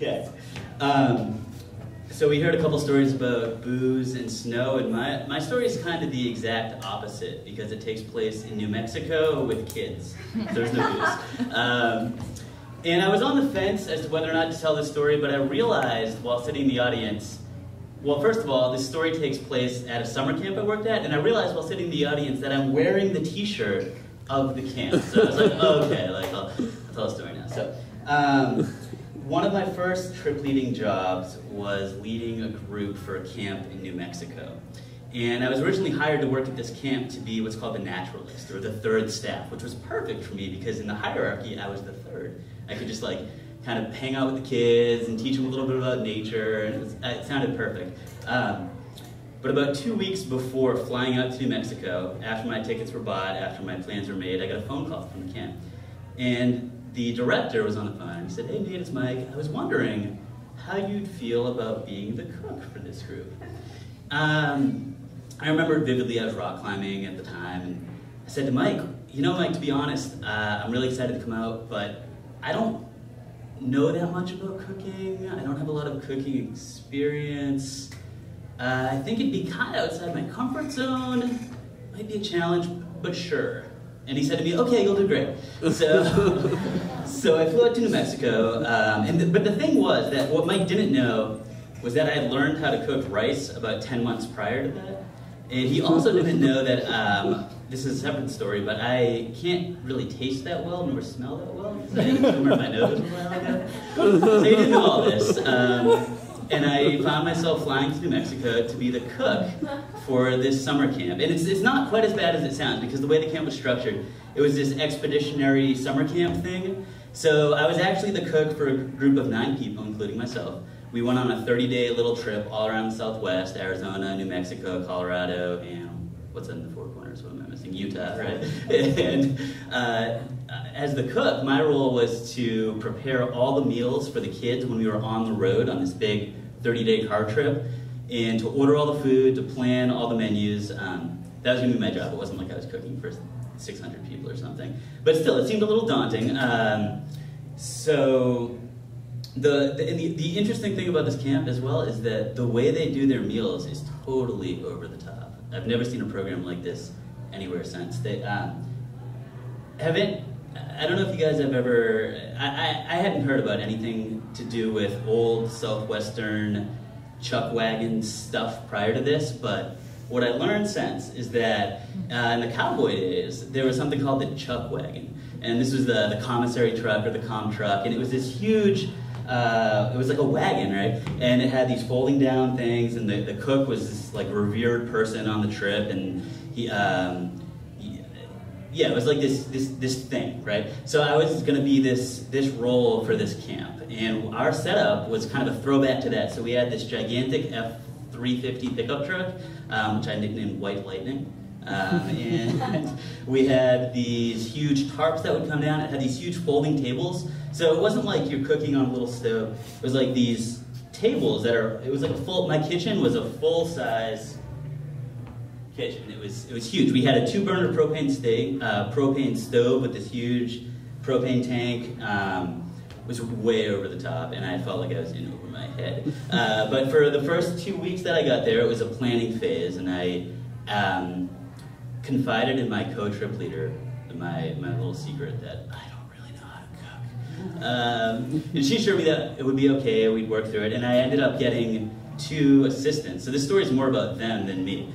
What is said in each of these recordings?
Okay. So we heard a couple stories about booze and snow, and my story is kind of the exact opposite because it takes place in New Mexico with kids. There's no booze. And I was on the fence as to whether or not to tell this story, but I realized while sitting in the audience, well, first of all, this story takes place at a summer camp I worked at, and I realized while sitting in the audience that I'm wearing the t-shirt of the camp. So I was like, oh, okay, like I'll tell a story now. So one of my first trip leading jobs was leading a group for a camp in New Mexico. And I was originally hired to work at this camp to be what's called the naturalist, or the third staff, which was perfect for me because in the hierarchy, I was the third. I could just like kind of hang out with the kids and teach them a little bit about nature, and it sounded perfect. But about 2 weeks before flying out to New Mexico, after my tickets were bought, after my plans were made, I got a phone call from the camp. And the director was on the phone. He said, "Hey, Nate, it's Mike. I was wondering how you'd feel about being the cook for this group." I remember vividly I was rock climbing at the time, and I said to Mike, "You know, Mike, to be honest, I'm really excited to come out, but I don't know that much about cooking. I don't have a lot of cooking experience. I think it'd be kind of outside my comfort zone. Might be a challenge, but sure." And he said to me, "Okay, you'll do great." So I flew out to New Mexico, but the thing was that what Mike didn't know was that I had learned how to cook rice about 10 months prior to that. And he also didn't know that, this is a separate story, but I can't really taste that well, nor smell that well, because I ate a tumor in my nose a while ago. So he didn't know all this. And I found myself flying to New Mexico to be the cook for this summer camp. And it's not quite as bad as it sounds, because the way the camp was structured, it was this expeditionary summer camp thing. So I was actually the cook for a group of 9 people, including myself. We went on a 30-day little trip all around the Southwest, Arizona, New Mexico, Colorado, and what's in the Four Corners? What am I missing? Utah, right? And as the cook, my role was to prepare all the meals for the kids when we were on the road on this big 30-day car trip, and to order all the food, to plan all the menus. That was going to be my job. It wasn't like I was cooking for 600 people or something. But still, it seemed a little daunting. So the interesting thing about this camp as well is that the way they do their meals is totally over the top. I've never seen a program like this anywhere since. They I don't know if you guys have ever, I hadn't heard about anything to do with old Southwestern chuck wagon stuff prior to this, but what I learned since is that in the cowboy days, there was something called the chuck wagon. And this was the commissary truck or the comm truck, and it was this huge, it was like a wagon, right? And it had these folding down things, and the cook was this like revered person on the trip, and yeah, it was like this thing, right? So I was going to be this role for this camp, and our setup was kind of a throwback to that. So we had this gigantic F-350 pickup truck, which I nicknamed White Lightning. And we had these huge tarps that would come down. It had these huge folding tables. So it wasn't like you're cooking on a little stove. It was like these tables it was like my kitchen was a full-size kitchen. It was huge. We had a 2-burner propane stove with this huge propane tank. It was way over the top, and I felt like I was in over my head. But for the first 2 weeks that I got there, it was a planning phase, and I confided in my co-trip leader my little secret that I don't really know how to cook. And she assured me that it would be okay, we'd work through it, and I ended up getting 2 assistants. So this story is more about them than me.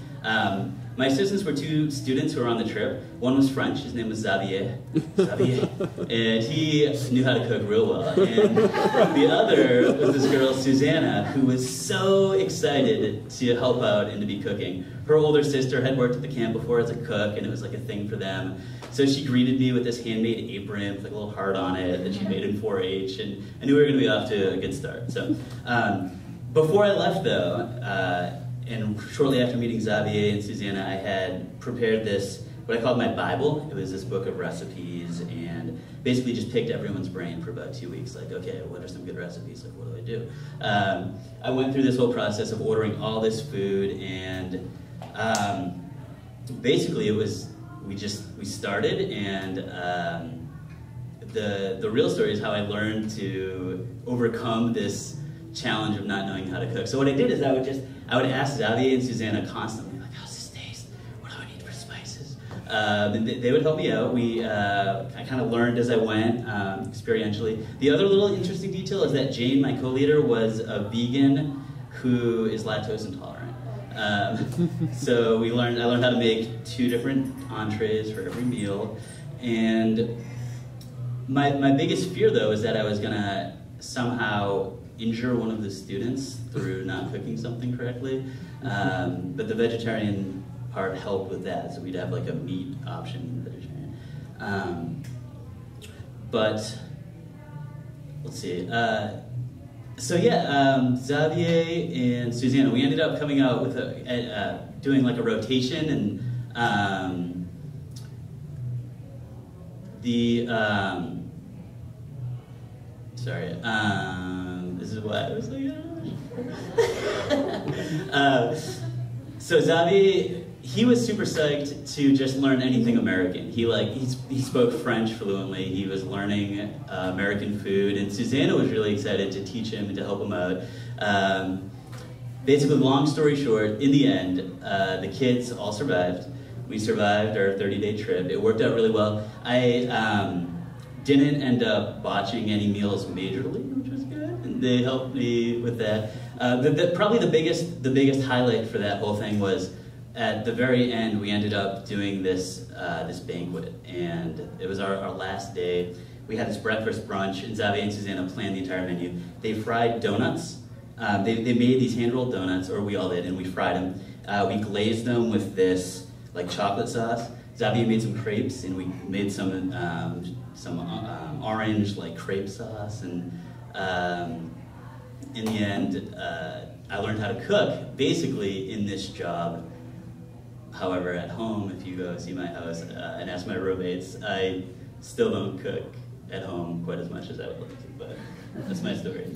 My assistants were 2 students who were on the trip. One was French, his name was Xavier, and he knew how to cook real well. And the other was this girl, Susanna, who was so excited to help out and to be cooking. Her older sister had worked at the camp before as a cook, and it was like a thing for them. So she greeted me with this handmade apron with like a little heart on it that she made in 4-H, and I knew we were going to be off to a good start. So before I left, though, and shortly after meeting Xavier and Susanna, I had prepared what I called my Bible. It was this book of recipes, and basically just picked everyone's brain for about 2 weeks. Like, okay, what are some good recipes? Like, what do I do? I went through this whole process of ordering all this food, and basically it was, we started, and the real story is how I learned to overcome this challenge of not knowing how to cook. So what I did is I would ask Xavier and Susanna constantly, like, how's this taste? What do I need for spices? And they would help me out. I kind of learned as I went, experientially. The other little interesting detail is that Jane, my co-leader, was a vegan who is lactose intolerant. So I learned how to make 2 different entrees for every meal. And my biggest fear, though, is that I was gonna somehow injure one of the students through not cooking something correctly. But the vegetarian part helped with that, so we'd have like a meat option in the vegetarian. But let's see. So yeah, Xavier and Susanna, we ended up coming out with doing like a rotation, and this is why I was like, so Xavier, he was super psyched to just learn anything American. He spoke French fluently. He was learning American food, and Susanna was really excited to teach him and to help him out. Basically, long story short, in the end, the kids all survived. We survived our 30-day trip. It worked out really well. I didn't end up botching any meals majorly, which was good, and they helped me with that. Probably the biggest highlight for that whole thing was at the very end, we ended up doing this banquet, and it was our last day. We had this breakfast brunch, and Xavier and Susanna planned the entire menu. They fried donuts. They made these hand-rolled donuts, or we all did, and we fried them. We glazed them with this like chocolate sauce. Xavier made some crepes, and we made some orange like crepe sauce, and in the end, I learned how to cook basically in this job. However, at home, if you go see my house and ask my roommates, I still don't cook at home quite as much as I would like to, but that's my story.